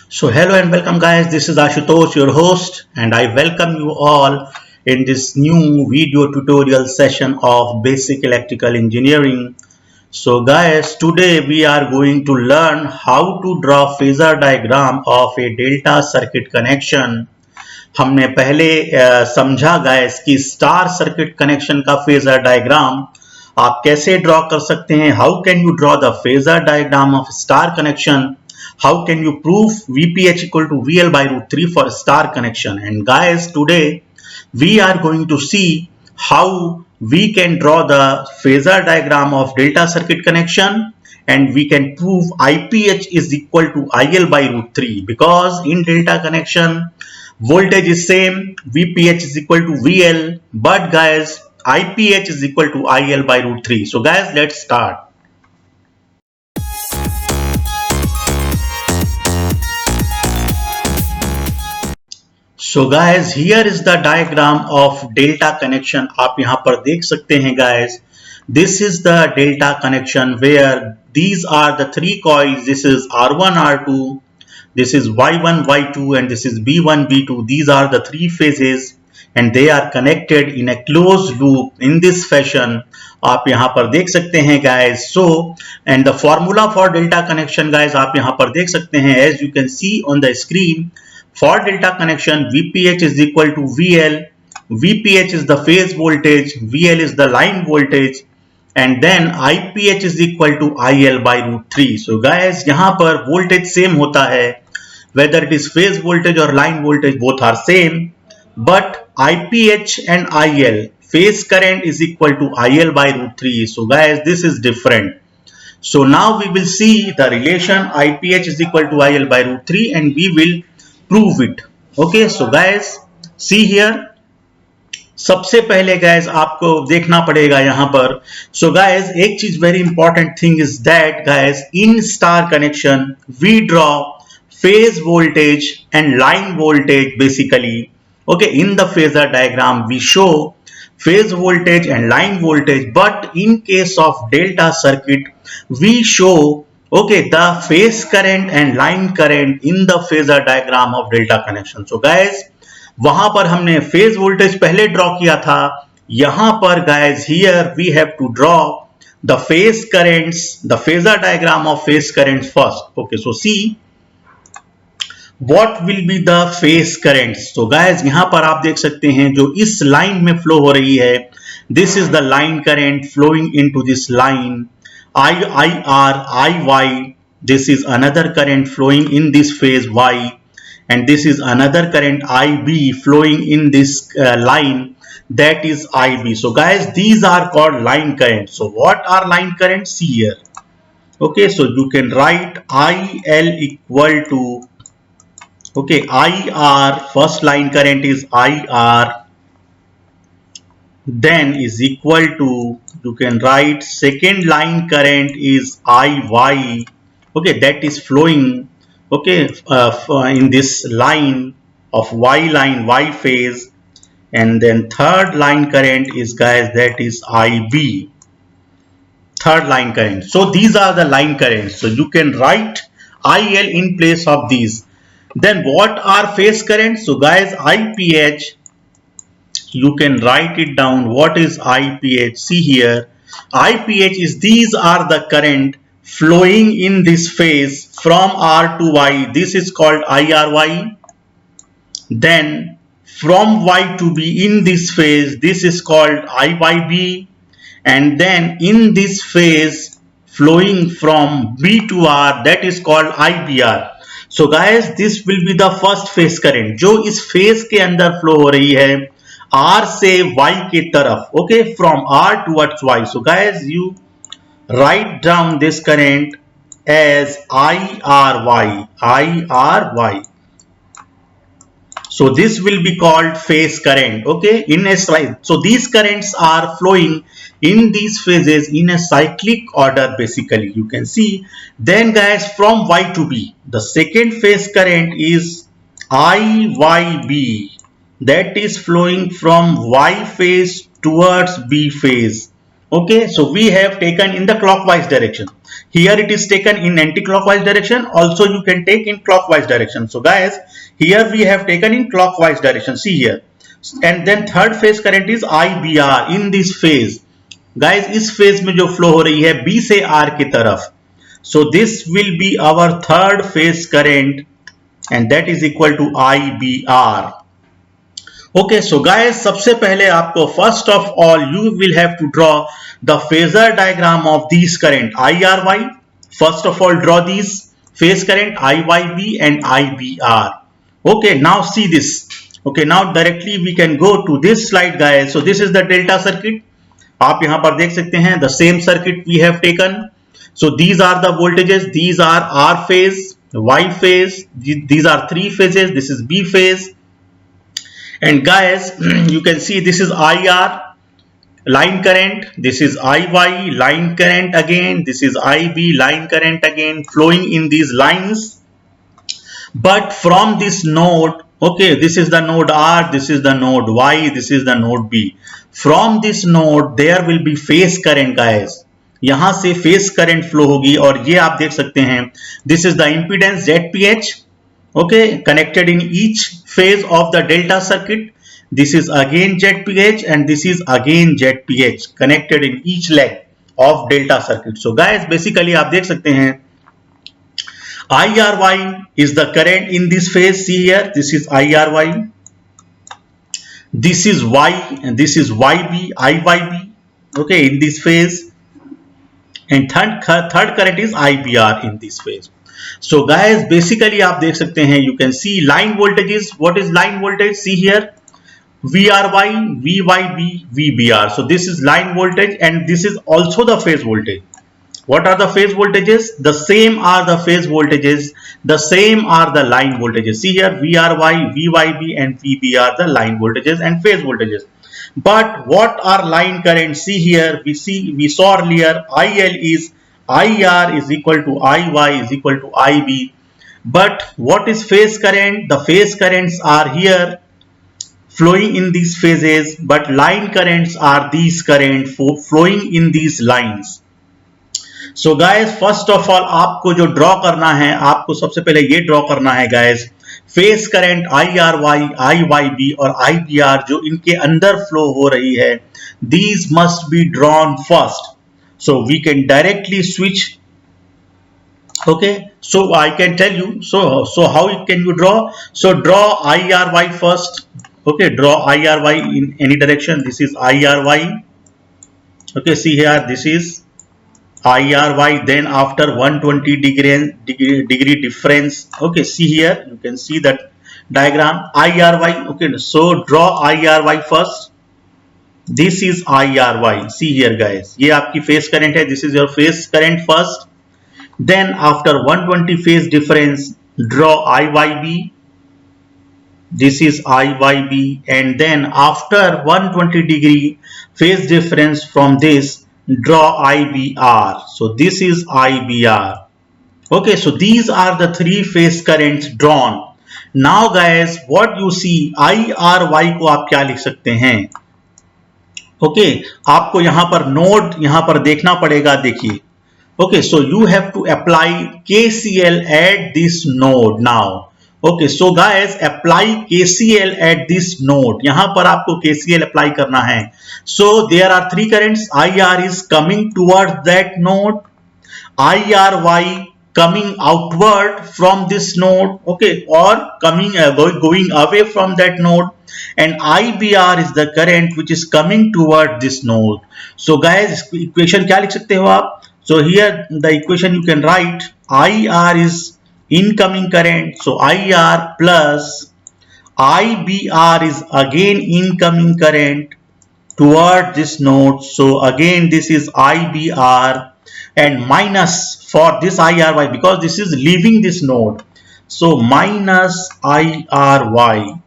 So hello and welcome guys, this is Ashutosh, your host, and I welcome you all in this new video tutorial session of Basic Electrical Engineering. So guys, today we are going to learn how to draw phasor diagram of a delta circuit connection. हमने पहले समझा guys कि star circuit connection का phasor diagram आप कैसे draw कर सकते हैं. How can you draw the phasor diagram of star connection. How can you prove VPH equal to VL by root 3 for star connection? And guys, today we are going to see how we can draw the phasor diagram of delta circuit connection and we can prove IPH is equal to IL by root 3 because in delta connection voltage is same, VPH is equal to VL, but guys IPH is equal to IL by root 3. So guys, let's start. So guys, here is the diagram of delta connection. आप यहाँ पर देख सकते हैं guys. This is the delta connection where these are the three coils. This is R1, R2, this is Y1, Y2, and this is B1, B2. These are the three phases and they are connected in a closed loop in this fashion. आप यहाँ पर देख सकते हैं guys. So and the formula for delta connection guys आप यहाँ पर देख सकते हैं as you can see on the screen. For delta connection, VPH is equal to VL. VPH is the phase voltage, VL is the line voltage, and then IPH is equal to IL by root 3. So guys, यहाँ पर voltage same होता है, whether it is phase voltage or line voltage, both are same. But IPH and IL, phase current is equal to IL by root 3. So guys, this is different. So now we will see the relation IPH is equal to IL by root 3, and we will prove it. Okay, so guys see here. सबसे पहले guys आपको देखना पड़ेगा यहाँ पर. So guys एक चीज very important thing is that guys in star connection we draw phase voltage and line voltage basically. Okay, in the phasor diagram we show phase voltage and line voltage, but in case of delta circuit we show okay the phase current and line current in the phasor diagram of delta connection. So guys वहां पर हमने phase voltage पहले draw किया था. यहां पर guys here we have to draw the phase currents, the phasor diagram of phase currents first. Okay, so see what will be the phase currents. So guys यहां पर आप देख सकते हैं जो इस लाइन में फ्लो हो रही है, this is the line current flowing into this line. IR, IY, this is another current flowing in this phase Y, and this is another current IB flowing in this line, that is IB. So guys these are called line currents. So what are line currents? See here. Okay, so you can write IL equal to okay IR, first line current is IR, then is equal to you can write second line current is IY, okay, that is flowing okay in this line of Y line, Y phase, and then third line current is guys that is IB, third line current. So these are the line currents. So you can write IL in place of these. Then what are phase currents? So guys IPH, you can write it down. What is IPH? See here, IPH is these are the current flowing in this phase from R to Y. This is called IRY. Then from Y to B in this phase, this is called IYB. And then in this phase flowing from B to R, that is called IBR. So guys this will be the first phase current जो इस phase के अंदर flow हो रही है R से Y के तरफ. Okay, from R towards Y. So guys you write down this current as IRY, IRY. So this will be called phase current. Okay, in a slide. So these currents are flowing in these phases in a cyclic order basically, you can see. Then guys from Y to B, the second phase current is IYB, that is flowing from Y phase towards B phase. Okay, so we have taken in the clockwise direction. Here it is taken in anti-clockwise direction. Also you can take in clockwise direction. So guys, here we have taken in clockwise direction. See here. And then third phase current is IBR in this phase. Guys, इस phase में जो flow हो रही है B से R की तरफ. So this will be our third phase current and that is equal to IBR. Okay, so guys, सबसे पहले आपको first of all you will have to draw the phasor diagram of these current IRY. First of all, draw these phase current IYB and IBR. Okay, now see this. Okay, now directly we can go to this slide, guys. So this is the delta circuit. आप यहाँ पर देख सकते हैं the same circuit we have taken. So these are the voltages. These are R phase, Y phase. These are three phases. This is B phase. And guys, you can see this is IR line current, this is IY line current again, this is IB line current again, flowing in these lines. But from this node, okay, this is the node R, this is the node Y, this is the node B. From this node there will be phase current, guys. यहाँ से phase current flow होगी और ये आप देख सकते हैं. This is the impedance ZPH. Okay, connected in each phase of the delta circuit. This is again ZPH and this is again ZPH connected in each leg of delta circuit. So guys, basically आप देख सकते हैं IRY is the current in this phase. See here, this is IRY, this is Y and this is YB, IYB. Okay, in this phase, and third current is IBR in this phase. So guys, basically आप देख सकते हैं, you can see line voltages. What is line voltage? See here, VRY, VYB, VBR. So this is line voltage and this is also the phase voltage. What are the phase voltages? The same are the phase voltages. The same are the line voltages. See here, VRY, VYB and VBR, the line voltages and phase voltages. But what are line currents? See here, we saw earlier, IL is IR is equal to IY is equal to IB. But what is phase current? The phase currents are here flowing in these phases, but line currents are these current flowing in these lines. So guys, first of all आपको जो draw करना है, आपको सबसे पहले ये draw करना है guys, phase current IRY, IYB और IBR जो इनके अंदर flow हो रही है, these must be drawn first. So we can directly switch. Okay, so I can tell you. So how can you draw? So draw IRY first. Okay, draw IRY in any direction. This is IRY. Okay, see here, this is IRY. Then after 120 degree difference. Okay, see here, you can see that diagram IRY. Okay, so draw IRY first. This is IRY. See here guys, ये आपकी phase current है. This is your phase current first. Then after 120 phase difference, draw IYB. This is IYB. And then after 120 degree phase difference from this, draw IBR. So this is IBR. Okay, so these are the three phase currents drawn. Now guys, what you see, IRY को आप क्या लिख सकते हैं? Okay, आपको यहां पर node यहां पर देखना पड़ेगा. देखिए, okay, so you have to apply KCL at this node now. Okay, so guys, apply KCL at this node. यहां पर आपको KCL अप्लाई करना है. So there are three currents. IR is coming towards that node, IRY coming outward from this node, okay, or coming going away from that node, and IBR is the current which is coming toward this node. So guys, equation क्या लिख सकते हो आप? So here the equation you can write, IR is incoming current, so IR plus IBR is again incoming current toward this node. So again this is IBR and minus for this IRY because this is leaving this node. So minus IRY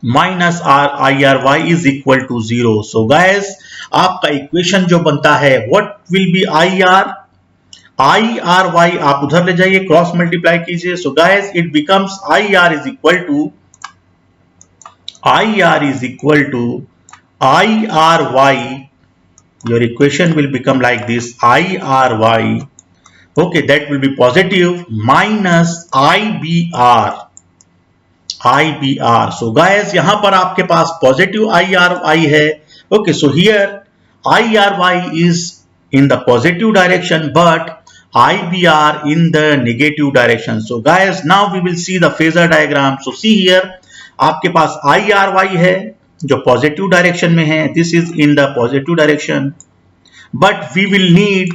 minus IRY is equal to 0. So guys, आपका equation जो बनता है, what will be IR? IRY आप उधर ले जाइए, cross multiply कीजिए. So guys, it becomes IR is equal to IRY your equation will become like this: IRY, okay, that will be positive, minus IBR. So guys, यहाँ पर आपके पास positive IRY है. Okay, so here IRY is in the positive direction, but IBR in the negative direction. So guys, now we will see the phasor diagram. So see here, आपके पास IRY है जो positive direction में है. This is in the positive direction, but we will need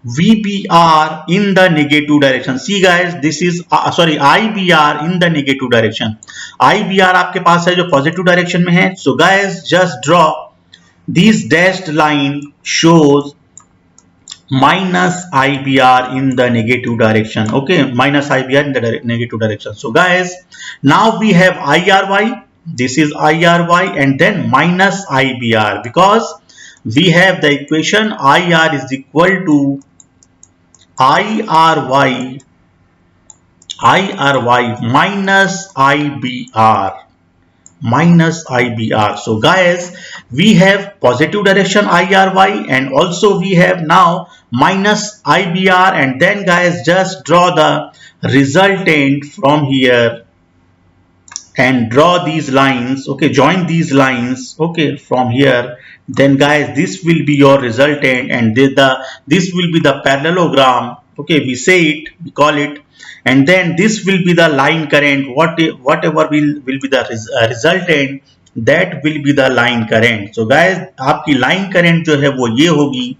VBR in the negative direction. See guys, this is IBR in the negative direction. IBR आपके पास है जो positive direction में है. So guys, just draw this dashed line shows minus IBR in the negative direction. Okay, minus IBR in the negative direction. So guys, now we have IRY. This is IRY and then minus IBR, because we have the equation IR is equal to IRY minus IBR. So guys, we have positive direction IRY and also we have now minus IBR, and then guys, just draw the resultant from here and draw these lines. Okay, join these lines, okay, from here. Then guys, this will be your resultant and this will be the parallelogram. Okay, we say it, we call it, and then this will be the line current. Whatever will be the resultant, that will be the line current. So guys, आपकी line current जो है वो ये होगी.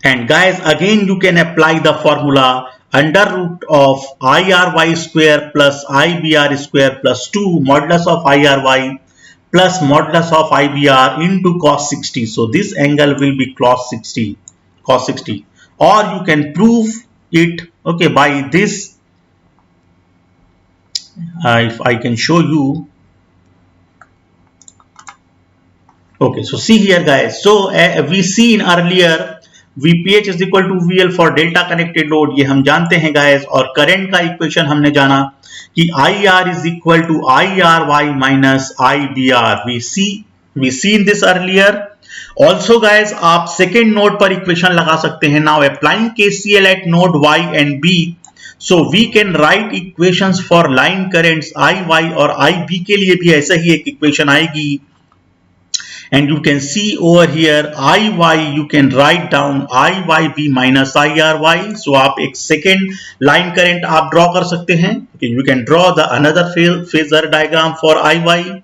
And guys, again you can apply the formula under root of IRY square plus IBR square plus 2 modulus of IRY plus modulus of IBR into cos 60. So this angle will be cos 60. Or you can prove it, okay, by this. If I can show you. Okay, so see here guys. So we seen earlier VPH is equal to VL for delta connected load, ये हम जानते हैं guys. और current का equation हमने जाना कि IR is equal to IRY minus IBR. We seen this earlier. Also guys, आप सेकेंड नोड पर इक्वेशन लगा सकते हैं. Now applying KCL at node Y and B, so we can write equations for line currents IY और IB के लिए भी ऐसा ही एक इक्वेशन आएगी. And you can see over here IY, you can write down IYB minus IRY. So आप एक second line current आप draw कर सकते हैं. Okay, you can draw the another phasor diagram for IY.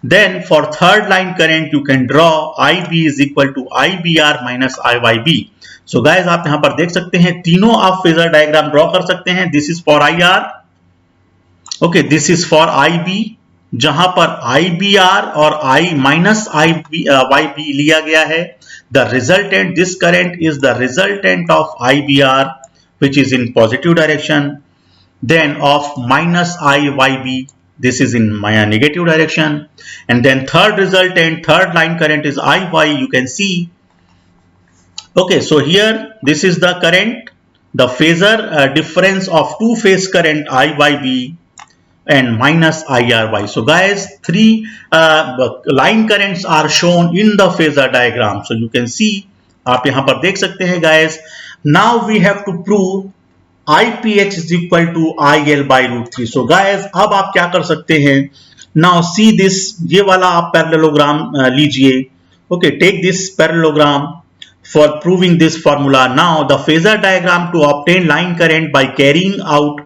Then for third line current you can draw IB is equal to IBR minus IYB. So guys, आप यहाँ पर देख सकते हैं तीनों आप phasor diagram draw कर सकते हैं. This is for IR. Okay, this is for IB, जहां पर IBR और I minus YB लिया गया है. The resultant, this current is the resultant of IBR, which is in positive direction, then of minus IYB, this is in my negative direction, and then third resultant, third line current is IY. You can see. Okay, so here this is the current, the phasor difference of two phase current IYB and minus IRY. So guys, three line currents are shown in the phasor diagram. So you can see, आप यहाँ पर देख सकते हैं guys. Now we have to prove IPH is equal to IL by root 3. So guys, अब आप क्या कर सकते हैं? Now see this, ये वाला आप parallelogram लीजिए. Okay, take this parallelogram for proving this formula. Now the phasor diagram to obtain line current by carrying out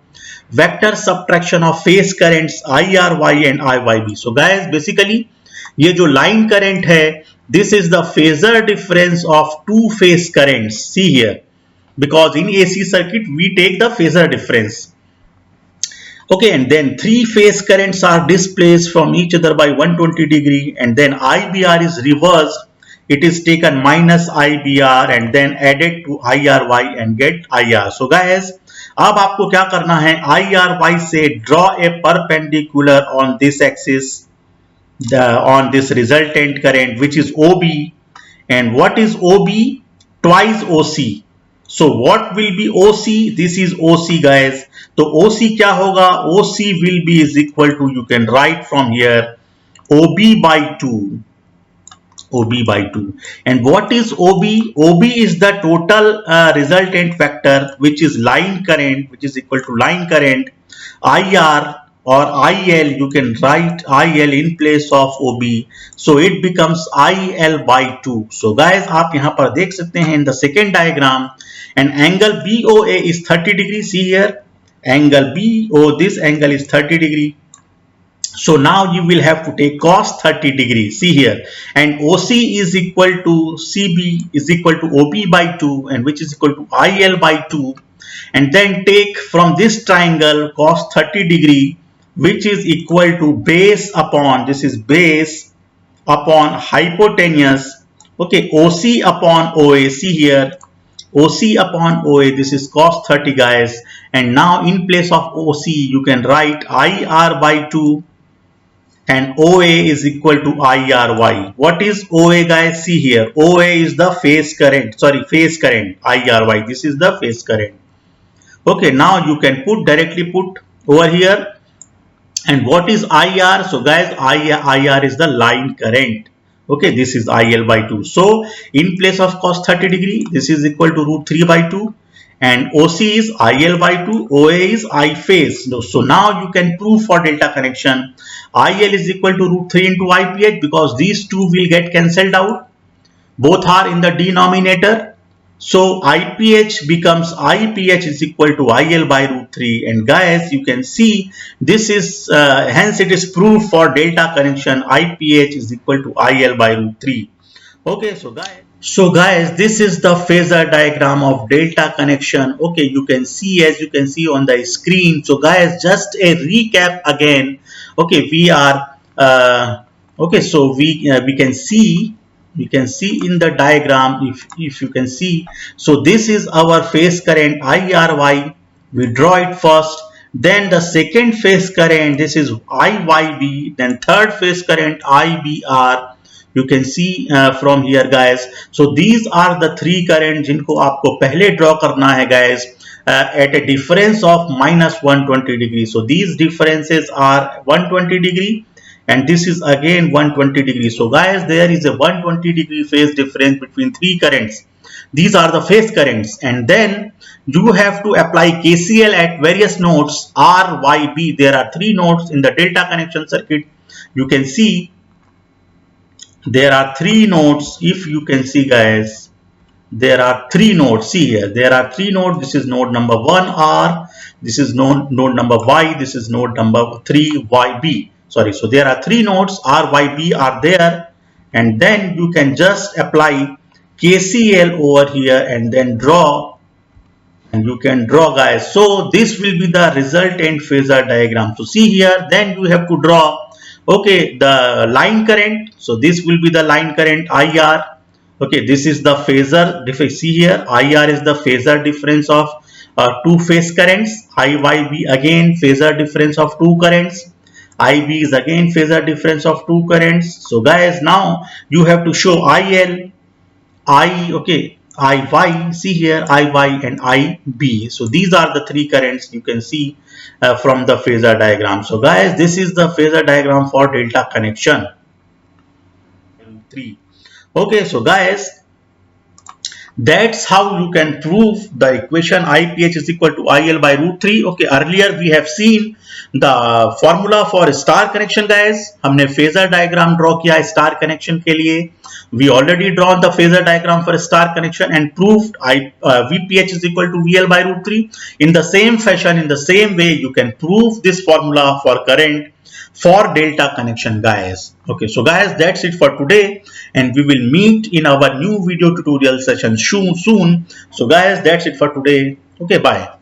vector subtraction of phase currents IRY and IYB. So guys, basically ये जो line current है, this is the phasor difference of two phase currents. See here, because in AC circuit we take the phasor difference. Okay, and then three phase currents are displaced from each other by 120 degree, and then IBR is reversed. It is taken minus IBR and then added to IRY and get IR. So guys, अब आपको क्या करना है? IRY से draw a perpendicular on this axis, on this resultant current, which is OB. And what is OB? Twice OC. So what will be OC? This is OC guys. तो OC क्या होगा? OC will be is equal to, you can write from here, OB by 2. OB by 2. And what is OB? OB is the total resultant vector, which is line current, which is equal to line current IR or IL. You can write IL in place of OB, so it becomes IL by 2. So guys, आप यहाँ पर देख सकते हैं in the second diagram, and angle BOA is 30 degrees. See here, angle BO, this angle is 30 degree. So now you will have to take cos 30 degrees. See here, and OC is equal to CB is equal to OB by 2, and which is equal to IL by 2. And then take from this triangle cos 30 degree, which is equal to base upon, this is base upon hypotenuse, okay, OC upon OA. See here, OC upon OA, this is cos 30 guys. And now in place of OC you can write IR by 2, and OA is equal to IRY. What is OA guys? See here, OA is the phase current, phase current. IRY, this is the phase current. Okay, now you can directly put over here. And what is IR? So guys, IR is the line current. Okay, this is IL by 2. So in place of cos 30 degree, this is equal to root 3 by 2. And OC is IL by 2, OA is I phase. So now you can prove for delta connection, IL is equal to root 3 into IPH, because these two will get cancelled out. Both are in the denominator. So IPH becomes IPH is equal to IL by root 3. And guys, you can see this is, hence it is proof for delta connection, IPH is equal to IL by root 3. Okay, so guys, this is the phasor diagram of delta connection. Okay, you can see, as you can see on the screen. So guys, just a recap again. Okay, we are okay, so we can see in the diagram, if you can see. So this is our phase current IRY. We draw it first. Then the second phase current, this is IYB. Then third phase current IBR. You can see from here guys. So these are the three current जिनको आपको पहले draw करना है guys at a difference of minus 120 degree. So these differences are 120 degree. And this is again 120 degrees. So guys, there is a 120 degree phase difference between three currents. These are the phase currents. And then you have to apply KCL at various nodes R, Y, B. There are three nodes in the delta connection circuit. You can see there are three nodes. If you can see guys, there are three nodes. See here, there are three nodes. This is node number 1 R. This is node number Y. This is node number 3 YB. So there are three nodes R, Y, B are there, and then you can just apply KCL over here and then draw, and you can draw guys. So this will be the resultant phasor diagram. So see here, then you have to draw, okay, the line current. So this will be the line current IR. Okay, this is the phasor. If I see here, IR is the phasor difference of two phase currents. IYB again phasor difference of two currents. IB is again phasor difference of two currents. So guys, now you have to show IL, IY, see here, IY and IB. So these are the three currents you can see from the phasor diagram. So guys, this is the phasor diagram for delta connection. 3. Okay, so guys, that's how you can prove the equation IPH is equal to IL by root 3. Okay, earlier we have seen the formula for star connection guys. हमने phasor diagram draw किया star connection के लिए. We already drawn the phasor diagram for star connection and proved VPH is equal to VL by root 3. In the same fashion, in the same way, you can prove this formula for current for delta connection guys. Okay, so guys, that's it for today, and we will meet in our new video tutorial session soon. So guys, that's it for today. Okay, bye.